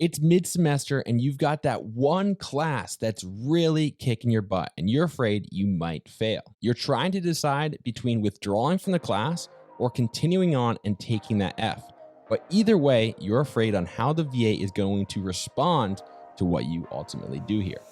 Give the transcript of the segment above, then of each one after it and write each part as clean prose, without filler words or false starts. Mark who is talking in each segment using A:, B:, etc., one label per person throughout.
A: It's mid-semester and you've got that one class that's really kicking your butt and you're afraid you might fail. You're trying to decide between withdrawing from the class or continuing on and taking that F. But either way, you're afraid on how the VA is going to respond to what you ultimately do here.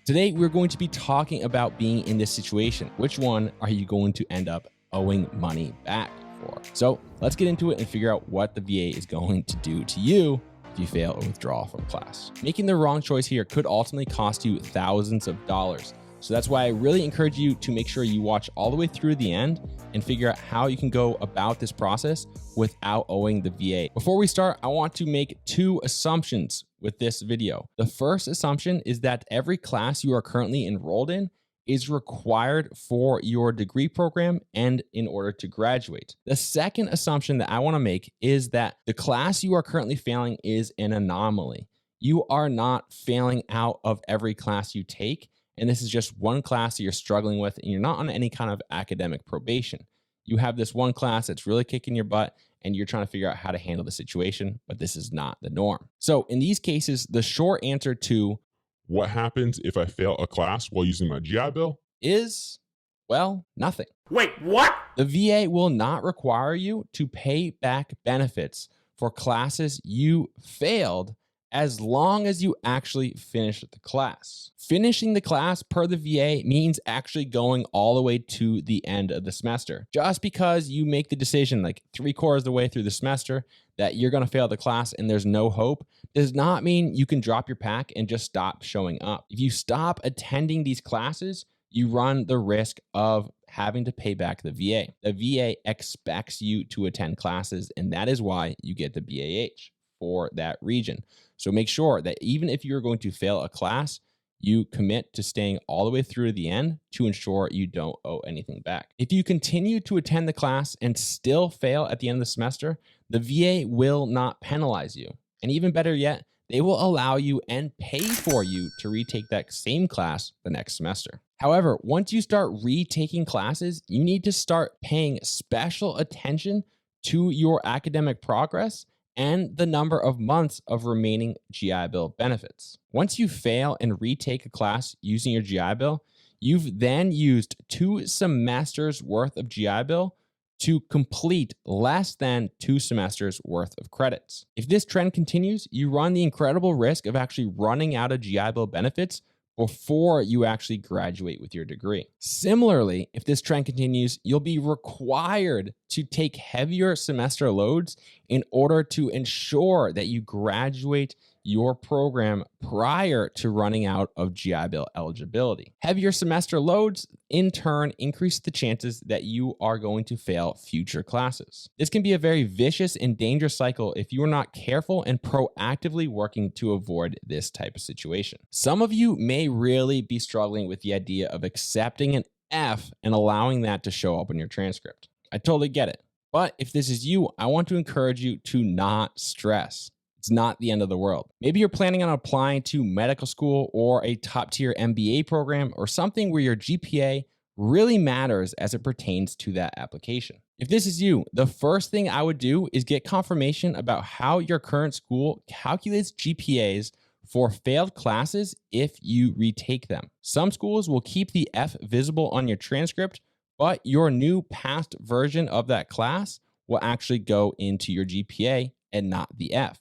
A: Today, we're going to be talking about being in this situation. Which one are you going to end up owing money back for? So let's get into it and figure out what the VA is going to do to you if you fail or withdraw from class. Making the wrong choice here could ultimately cost you thousands of dollars. So that's why I really encourage you to make sure you watch all the way through the end and figure out how you can go about this process without owing the VA. Before we start, I want to make two assumptions with this video. The first assumption is that every class you are currently enrolled in is required for your degree program and in order to graduate. The second assumption that I want to make is that the class you are currently failing is an anomaly. You are not failing out of every class you take, and this is just one class that you're struggling with and you're not on any kind of academic probation. You have this one class that's really kicking your butt and you're trying to figure out how to handle the situation, but this is not the norm. So in these cases, the short answer to
B: what happens if I fail a class while using my GI Bill
A: is, well, nothing.
C: Wait, what?
A: The VA will not require you to pay back benefits for classes you failed as long as you actually finish the class. Finishing the class per the VA means actually going all the way to the end of the semester. Just because you make the decision like 3/4 of the way through the semester that you're gonna fail the class and there's no hope does not mean you can drop your pack and just stop showing up. If you stop attending these classes, you run the risk of having to pay back the VA. The VA expects you to attend classes, and that is why you get the BAH for that region. So make sure that even if you're going to fail a class, you commit to staying all the way through to the end to ensure you don't owe anything back. If you continue to attend the class and still fail at the end of the semester, the VA will not penalize you. And even better yet, they will allow you and pay for you to retake that same class the next semester. However, once you start retaking classes, you need to start paying special attention to your academic progress and the number of months of remaining GI Bill benefits. Once you fail and retake a class using your GI Bill, you've then used 2 semesters worth of GI Bill to complete less than 2 semesters worth of credits. If this trend continues, you run the incredible risk of actually running out of GI Bill benefits before you actually graduate with your degree. Similarly, if this trend continues, you'll be required to take heavier semester loads in order to ensure that you graduate your program prior to running out of GI Bill eligibility. Heavier semester loads, in turn, increase the chances that you are going to fail future classes. This can be a very vicious and dangerous cycle if you are not careful and proactively working to avoid this type of situation. Some of you may really be struggling with the idea of accepting an F and allowing that to show up in your transcript. I totally get it. But if this is you, I want to encourage you to not stress. It's not the end of the world. Maybe you're planning on applying to medical school or a top tier MBA program or something where your GPA really matters as it pertains to that application. If this is you, the first thing I would do is get confirmation about how your current school calculates GPAs for failed classes if you retake them. Some schools will keep the F visible on your transcript, but your new passed version of that class will actually go into your GPA and not the F.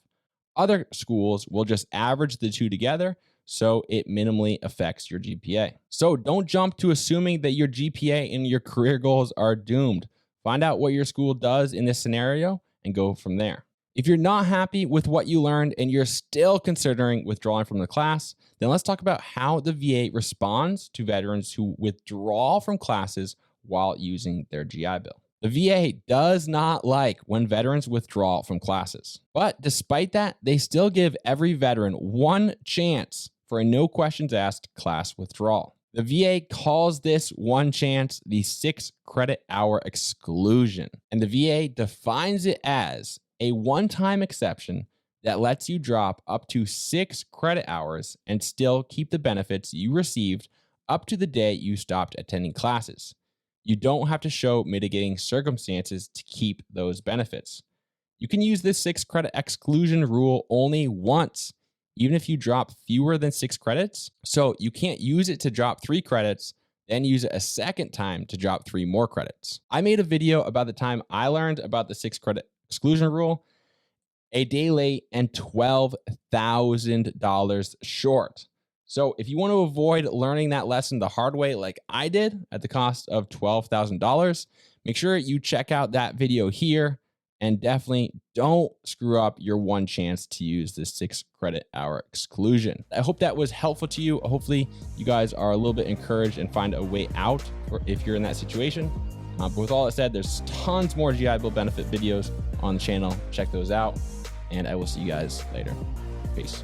A: Other schools will just average the two together, so it minimally affects your GPA. So don't jump to assuming that your GPA and your career goals are doomed. Find out what your school does in this scenario and go from there. If you're not happy with what you learned and you're still considering withdrawing from the class, then let's talk about how the VA responds to veterans who withdraw from classes while using their GI Bill. The VA does not like when veterans withdraw from classes. But despite that, they still give every veteran one chance for a no questions asked class withdrawal. The VA calls this one chance the 6 credit hour exclusion. And the VA defines it as a one-time exception that lets you drop up to 6 credit hours and still keep the benefits you received up to the day you stopped attending classes. You don't have to show mitigating circumstances to keep those benefits. You can use this 6 credit exclusion rule only once, even if you drop fewer than 6 credits. So you can't use it to drop 3 credits, then use it a second time to drop 3 more credits. I made a video about the time I learned about the 6 credit exclusion rule, a day late and $12,000 short. So if you want to avoid learning that lesson the hard way like I did at the cost of $12,000, make sure you check out that video here, and definitely don't screw up your one chance to use this 6 credit hour exclusion. I hope that was helpful to you. Hopefully you guys are a little bit encouraged and find a way out if you're in that situation. But with all that said, there's tons more GI Bill benefit videos on the channel. Check those out, and I will see you guys later. Peace.